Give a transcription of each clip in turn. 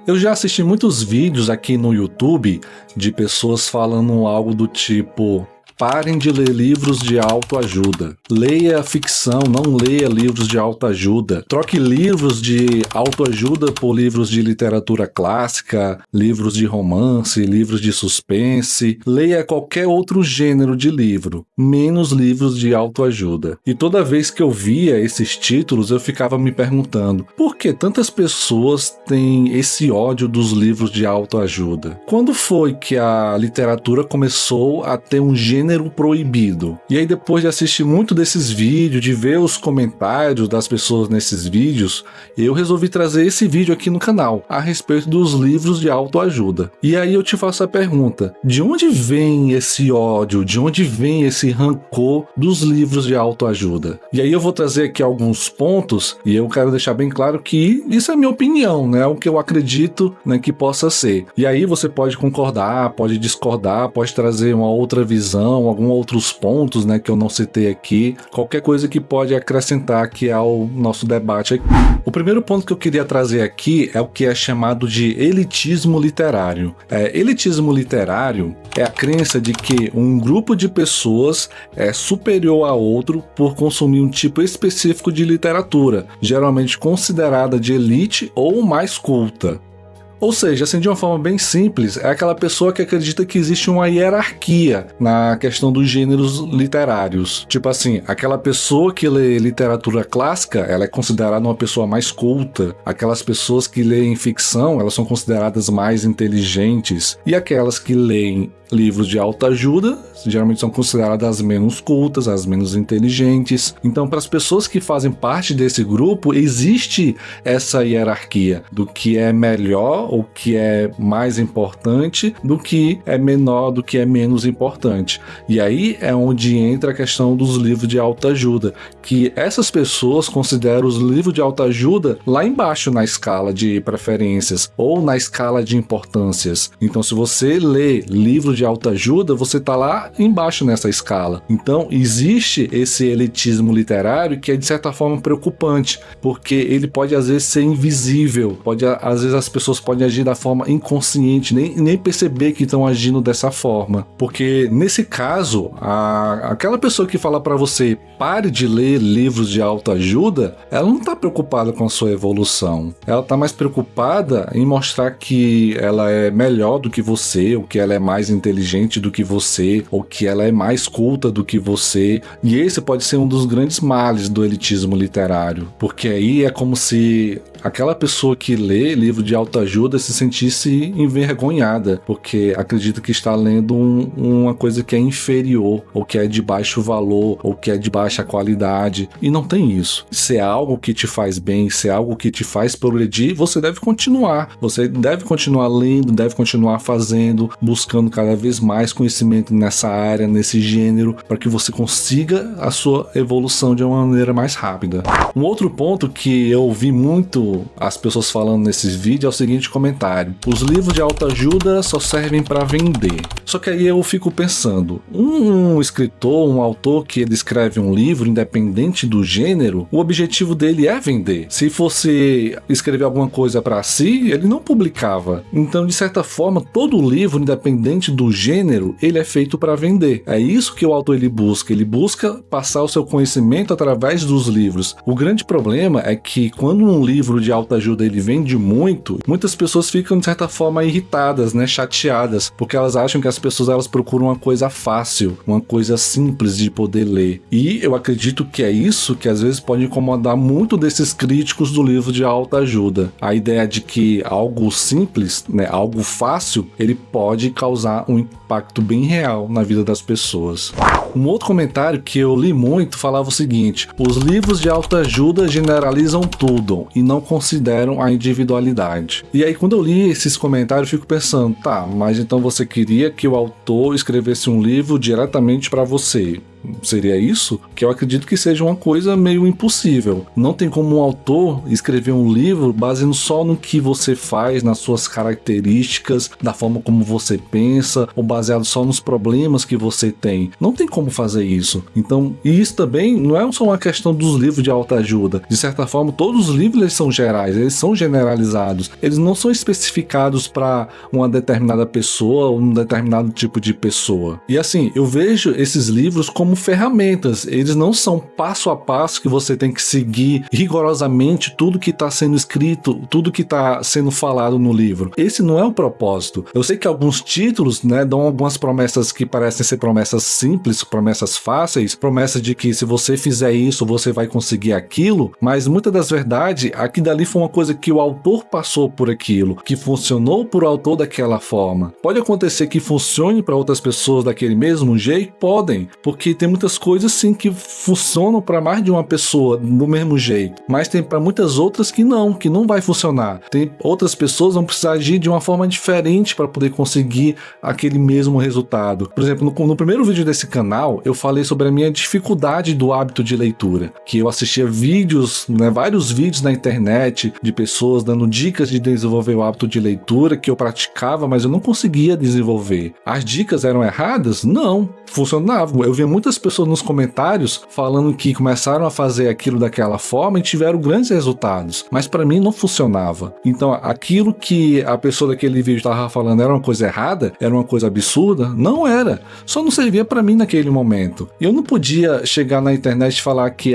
Eu já assisti muitos vídeos aqui no YouTube de pessoas falando algo do tipo: parem de ler livros de autoajuda. Leia ficção, não leia livros de autoajuda. Troque livros de autoajuda por livros de literatura clássica, livros de romance, livros de suspense. Leia qualquer outro gênero de livro, menos livros de autoajuda. E toda vez que eu via esses títulos, eu ficava me perguntando: por que tantas pessoas têm esse ódio dos livros de autoajuda? Quando foi que a literatura começou a ter um gênero proibido? E aí, depois de assistir muito desses vídeos, de ver os comentários das pessoas nesses vídeos, eu resolvi trazer esse vídeo aqui no canal a respeito dos livros de autoajuda. E aí eu te faço a pergunta: de onde vem esse ódio? De onde vem esse rancor dos livros de autoajuda? E aí eu vou trazer aqui alguns pontos, e eu quero deixar bem claro que isso é minha opinião, né? O que eu acredito, né, que possa ser. E aí você pode concordar, pode discordar, pode trazer uma outra visão, alguns outros pontos, né, que eu não citei aqui, qualquer coisa que pode acrescentar aqui ao nosso debate aqui. O primeiro ponto que eu queria trazer aqui é o que é chamado de elitismo literário. Elitismo literário é a crença de que um grupo de pessoas é superior a outro por consumir um tipo específico de literatura, geralmente considerada de elite ou mais culta. Ou seja, assim, de uma forma bem simples, é aquela pessoa que acredita que existe uma hierarquia na questão dos gêneros literários. Tipo assim, aquela pessoa que lê literatura clássica, ela é considerada uma pessoa mais culta. Aquelas pessoas que leem ficção, elas são consideradas mais inteligentes. E aquelas que leem livros de autoajuda, geralmente são consideradas as menos cultas, as menos inteligentes. Então, para as pessoas que fazem parte desse grupo, existe essa hierarquia do que é melhor, ou que é mais importante, do que é menor, do que é menos importante. E aí é onde entra a questão dos livros de autoajuda, que essas pessoas consideram os livros de autoajuda lá embaixo na escala de preferências, ou na escala de importâncias. Então, se você lê livros de autoajuda, você está lá embaixo nessa escala. Então, existe esse elitismo literário que é, de certa forma, preocupante, porque ele pode, às vezes, ser invisível, às vezes as pessoas podem agir da forma inconsciente, nem perceber que estão agindo dessa forma. Porque, nesse caso, aquela pessoa que fala para você: pare de ler livros de autoajuda, ela não está preocupada com a sua evolução. Ela está mais preocupada em mostrar que ela é melhor do que você, ou que ela é mais inteligente do que você, ou que ela é mais culta do que você. E esse pode ser um dos grandes males do elitismo literário, porque aí é como se aquela pessoa que lê livro de autoajuda se sentisse envergonhada, porque acredita que está lendo uma coisa que é inferior, ou que é de baixo valor, ou que é de baixa qualidade. E não tem isso. Se é algo que te faz bem, se é algo que te faz progredir, você deve continuar. Você deve continuar lendo, deve continuar fazendo, buscando cada vez mais conhecimento nessa área, nesse gênero, para que você consiga a sua evolução de uma maneira mais rápida. Um outro ponto que eu ouvi muito as pessoas falando nesses vídeos é o seguinte comentário: os livros de autoajuda só servem para vender. Só que aí eu fico pensando, um escritor, um autor que ele escreve um livro, independente do gênero, o objetivo dele é vender. Se fosse escrever alguma coisa para si, ele não publicava. Então, de certa forma, todo livro, independente do gênero, ele é feito para vender. É isso que o autor ele busca passar o seu conhecimento através dos livros. O grande problema é que quando um livro de autoajuda ele vende muito, muitas pessoas ficam de certa forma irritadas, né, chateadas, porque elas acham que as pessoas elas procuram uma coisa fácil, uma coisa simples de poder ler. E eu acredito que é isso que às vezes pode incomodar muito desses críticos do livro de autoajuda. A ideia de que algo simples, né, algo fácil, ele pode causar um impacto bem real na vida das pessoas. Um outro comentário que eu li muito falava o seguinte: os livros de autoajuda generalizam tudo e não consideram a individualidade. E aí, quando eu li esses comentários, eu fico pensando, tá, mas então você queria que o autor escrevesse um livro diretamente para você. Seria isso? Que eu acredito que seja uma coisa meio impossível. Não tem como um autor escrever um livro baseando só no que você faz, nas suas características, da forma como você pensa, ou baseado só nos problemas que você tem. Não tem como fazer isso. Então, e isso também não é só uma questão dos livros de autoajuda. De certa forma, todos os livros eles são gerais, eles são generalizados. Eles não são especificados para uma determinada pessoa ou um determinado tipo de pessoa. E assim, eu vejo esses livros como ferramentas. Eles não são passo a passo que você tem que seguir rigorosamente tudo que está sendo escrito, tudo que está sendo falado no livro. Esse não é o propósito. Eu sei que alguns títulos, né, dão algumas promessas que parecem ser promessas simples, promessas fáceis, promessas de que se você fizer isso, você vai conseguir aquilo, mas muitas das verdades, aqui dali foi uma coisa que o autor passou por aquilo, que funcionou por autor daquela forma. Pode acontecer que funcione para outras pessoas daquele mesmo jeito? Podem, porque tem muitas coisas sim que funcionam para mais de uma pessoa do mesmo jeito, mas tem para muitas outras que não vai funcionar. Tem outras pessoas que vão precisar agir de uma forma diferente para poder conseguir aquele mesmo resultado. Por exemplo, no primeiro vídeo desse canal, eu falei sobre a minha dificuldade do hábito de leitura, que eu assistia vídeos, né, vários vídeos na internet de pessoas dando dicas de desenvolver o hábito de leitura que eu praticava, mas eu não conseguia desenvolver. As dicas eram erradas? Não, funcionavam. Eu via muitas pessoas nos comentários falando que começaram a fazer aquilo daquela forma e tiveram grandes resultados, mas para mim não funcionava. Então, aquilo que a pessoa daquele vídeo estava falando era uma coisa errada, era uma coisa absurda? Não era. Só não servia para mim naquele momento. Eu não podia chegar na internet e falar que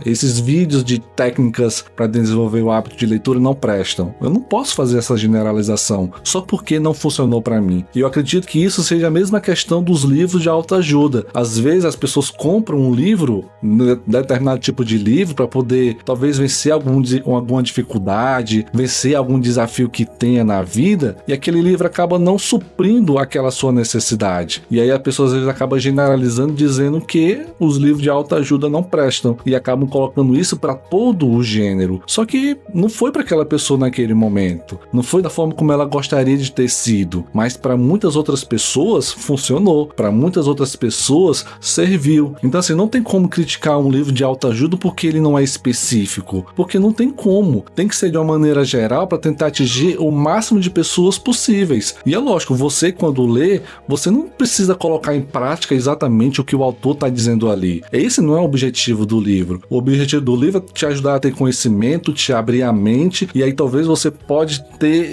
esses vídeos de técnicas para desenvolver o hábito de leitura não prestam. Eu não posso fazer essa generalização só porque não funcionou para mim. E eu acredito que isso seja a mesma questão dos livros de autoajuda. Às vezes as pessoas compram um livro, um determinado tipo de livro, para poder talvez vencer alguma dificuldade, vencer algum desafio que tenha na vida, e aquele livro acaba não suprindo aquela sua necessidade. E aí a pessoa às vezes acaba generalizando, dizendo que os livros de autoajuda não prestam, e acabam colocando isso para todo o gênero. Só que não foi para aquela pessoa naquele momento, não foi da forma como ela gostaria de ter sido, mas para muitas outras pessoas funcionou, para muitas outras pessoas serviu. Então assim, não tem como criticar um livro de autoajuda porque ele não é específico, porque não tem como. Tem que ser de uma maneira geral para tentar atingir o máximo de pessoas possíveis. E é lógico, você quando lê, você não precisa colocar em prática exatamente o que o autor está dizendo ali. Esse não é o objetivo do livro. O objetivo do livro é te ajudar a ter conhecimento, te abrir a mente, e aí talvez você pode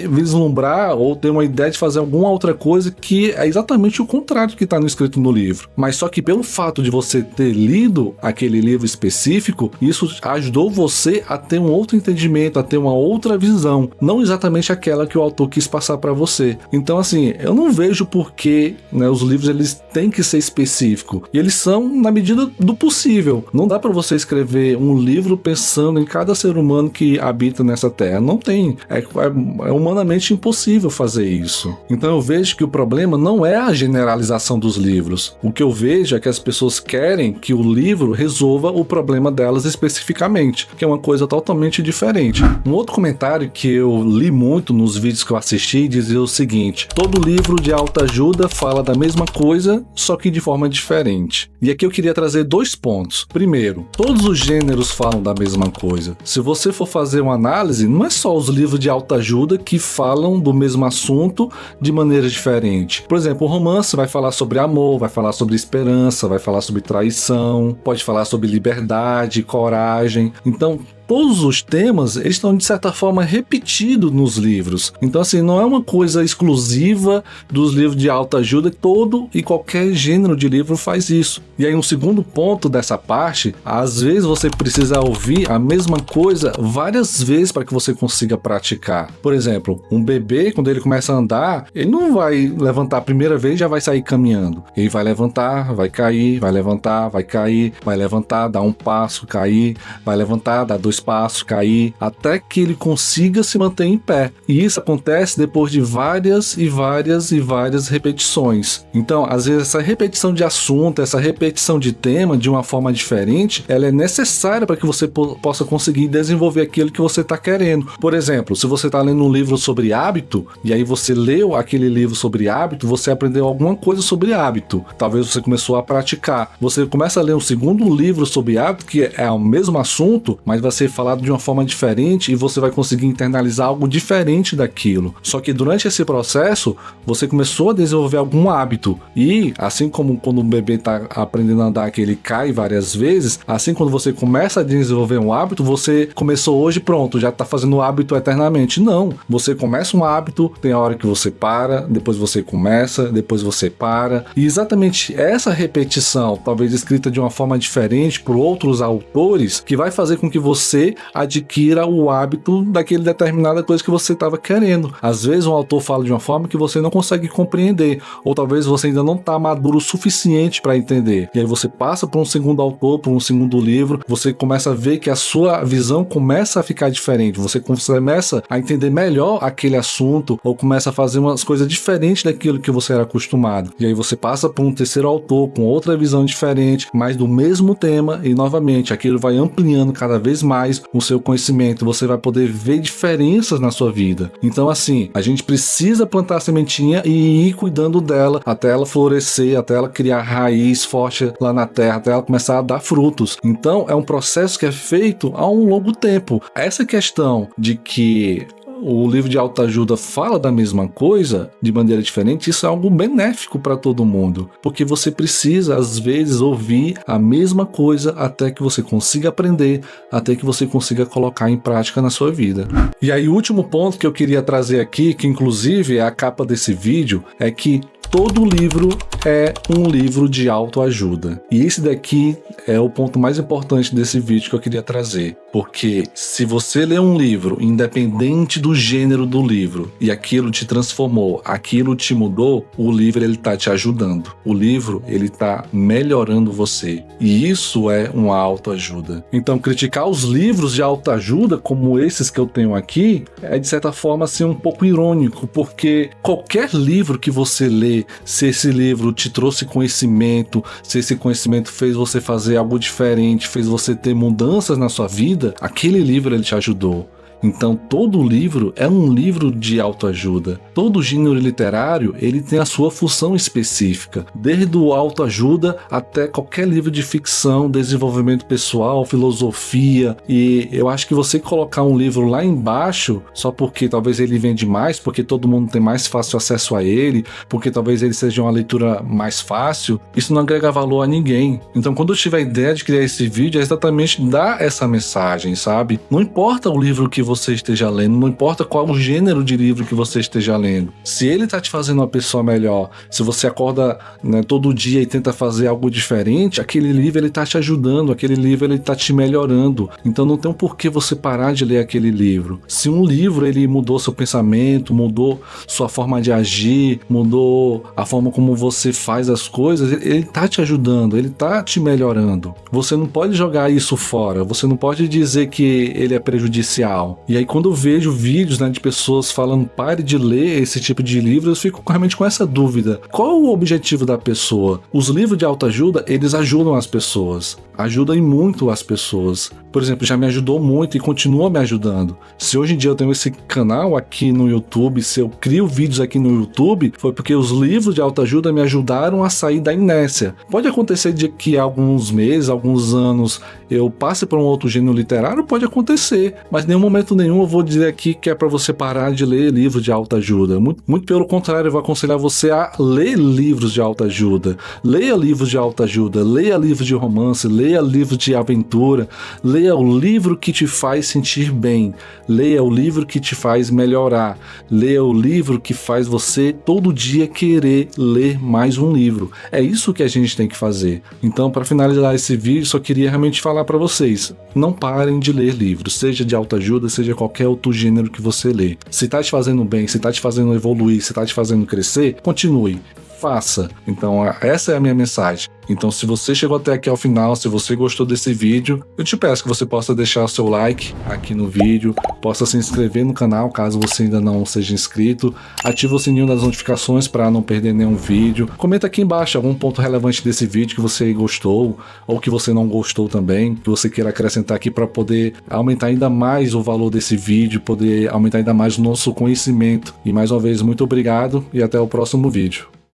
vislumbrar ou ter uma ideia de fazer alguma outra coisa que é exatamente o contrário do que está escrito no livro. Mas só que pelo fato de você ter lido aquele livro específico, isso ajudou você a ter um outro entendimento, a ter uma outra visão, não exatamente aquela que o autor quis passar para você. Então assim, eu não vejo por que, né, os livros eles têm que ser específicos, e eles são na medida do possível. Não dá para você escrever um livro pensando em cada ser humano que habita nessa terra, não tem, é humanamente impossível fazer isso. Então eu vejo que o problema não é a generalização dos livros. O que eu vejo é que as pessoas querem que o livro resolva o problema delas especificamente, que é uma coisa totalmente diferente. Um outro comentário que eu li muito nos vídeos que eu assisti dizia o seguinte: todo livro de autoajuda fala da mesma coisa, só que de forma diferente. E aqui eu queria trazer 2 pontos. Primeiro, todos os gêneros falam da mesma coisa. Se você for fazer uma análise, não é só os livros de autoajuda que falam do mesmo assunto de maneira diferente. Por exemplo, o romance vai falar sobre amor, vai falar sobre esperança, vai falar sobre traição, pode falar sobre liberdade, coragem. Então, todos os temas, eles estão de certa forma repetidos nos livros. Então assim, não é uma coisa exclusiva dos livros de autoajuda, todo e qualquer gênero de livro faz isso. E aí um segundo ponto dessa parte, às vezes você precisa ouvir a mesma coisa várias vezes para que você consiga praticar. Por exemplo, um bebê, quando ele começa a andar, ele não vai levantar a primeira vez e já vai sair caminhando. Ele vai levantar, vai cair, vai levantar, vai cair, vai levantar, dar um passo, cair, vai levantar, dar 2 espaço, cair, até que ele consiga se manter em pé. E isso acontece depois de várias e várias repetições. Então, às vezes, essa repetição de assunto, essa repetição de tema de uma forma diferente, ela é necessária para que você possa conseguir desenvolver aquilo que você está querendo. Por exemplo, se você está lendo um livro sobre hábito, e aí você leu aquele livro sobre hábito, você aprendeu alguma coisa sobre hábito. Talvez você começou a praticar. Você começa a ler um segundo livro sobre hábito, que é o mesmo assunto, mas vai ser falado de uma forma diferente e você vai conseguir internalizar algo diferente daquilo. Só que durante esse processo, você começou a desenvolver algum hábito. E, assim como quando um bebê está aprendendo a andar, que ele cai várias vezes, assim quando você começa a desenvolver um hábito, você começou hoje, pronto, já está fazendo o hábito eternamente. Não. Você começa um hábito, tem a hora que você para, depois você começa, depois você para. E exatamente essa repetição, talvez escrita de uma forma diferente por outros autores, que vai fazer com que você adquira o hábito daquele determinada coisa que você estava querendo. Às vezes um autor fala de uma forma que você não consegue compreender, ou talvez você ainda não está maduro o suficiente para entender. E aí você passa por um segundo autor, por um segundo livro, você começa a ver que a sua visão começa a ficar diferente, você começa a entender melhor aquele assunto, ou começa a fazer umas coisas diferentes daquilo que você era acostumado. E aí você passa por um terceiro autor com outra visão diferente, mas do mesmo tema, e novamente aquilo vai ampliando cada vez mais o seu conhecimento, você vai poder ver diferenças na sua vida. Então assim, a gente precisa plantar a sementinha e ir cuidando dela até ela florescer, até ela criar raiz forte lá na terra, até ela começar a dar frutos. Então é um processo que é feito a um longo tempo. Essa questão de que o livro de autoajuda fala da mesma coisa de maneira diferente, isso é algo benéfico para todo mundo, porque você precisa às vezes ouvir a mesma coisa até que você consiga aprender, até que você consiga colocar em prática na sua vida. E aí o último ponto que eu queria trazer aqui, que inclusive é a capa desse vídeo, é que todo livro é um livro de autoajuda. E esse daqui é o ponto mais importante desse vídeo que eu queria trazer. Porque se você lê um livro, independente do gênero do livro, e aquilo te transformou, aquilo te mudou, o livro ele está te ajudando. O livro ele está melhorando você. E isso é uma autoajuda. Então criticar os livros de autoajuda, como esses que eu tenho aqui, é de certa forma assim, um pouco irônico, porque qualquer livro que você lê, se esse livro te trouxe conhecimento, se esse conhecimento fez você fazer algo diferente, fez você ter mudanças na sua vida, aquele livro ele te ajudou. Então todo livro é um livro de autoajuda. Todo gênero literário ele tem a sua função específica, desde o autoajuda até qualquer livro de ficção, desenvolvimento pessoal, filosofia. E eu acho que você colocar um livro lá embaixo só porque talvez ele vende mais, porque todo mundo tem mais fácil acesso a ele, porque talvez ele seja uma leitura mais fácil, isso não agrega valor a ninguém. Então quando eu tive a ideia de criar esse vídeo é exatamente dar essa mensagem, sabe? Não importa o livro que você esteja lendo, não importa qual o gênero de livro que você esteja lendo, se ele está te fazendo uma pessoa melhor, se você acorda, né, todo dia e tenta fazer algo diferente, aquele livro ele está te ajudando, aquele livro ele está te melhorando. Então não tem um porquê você parar de ler aquele livro. Se um livro ele mudou seu pensamento, mudou sua forma de agir, mudou a forma como você faz as coisas, ele está te ajudando, ele está te melhorando. Você não pode jogar isso fora, você não pode dizer que ele é prejudicial. E aí quando eu vejo vídeos, né, de pessoas falando pare de ler esse tipo de livro, eu fico realmente com essa dúvida. Qual o objetivo da pessoa? Os livros de autoajuda, eles ajudam as pessoas. Ajudam muito as pessoas. Por exemplo, já me ajudou muito e continua me ajudando. Se hoje em dia eu tenho esse canal aqui no YouTube, se eu crio vídeos aqui no YouTube, foi porque os livros de autoajuda me ajudaram a sair da inércia. Pode acontecer de que alguns meses, alguns anos, eu passe por um outro gênero literário, pode acontecer, mas em nenhum momento nenhum eu vou dizer aqui que é para você parar de ler livros de autoajuda. Muito pelo contrário, eu vou aconselhar você a ler livros de autoajuda. Leia livros de autoajuda, leia livros de romance, leia livros de aventura, leia o livro que te faz sentir bem, leia o livro que te faz melhorar, leia o livro que faz você todo dia querer ler mais um livro. É isso que a gente tem que fazer. Então, para finalizar esse vídeo, só queria realmente falar para vocês, não parem de ler livros, seja de autoajuda, seja qualquer outro gênero que você lê. Se está te fazendo bem, se está te fazendo evoluir, se está te fazendo crescer, continue. faça. Então essa é a minha mensagem. Então se você chegou até aqui ao final, se você gostou desse vídeo, eu te peço que você possa deixar o seu like aqui no vídeo, possa se inscrever no canal caso você ainda não seja inscrito, ativa o sininho das notificações para não perder nenhum vídeo, comenta aqui embaixo algum ponto relevante desse vídeo que você gostou ou que você não gostou também, que você queira acrescentar aqui para poder aumentar ainda mais o valor desse vídeo, poder aumentar ainda mais o nosso conhecimento. E mais uma vez, muito obrigado e até o próximo vídeo.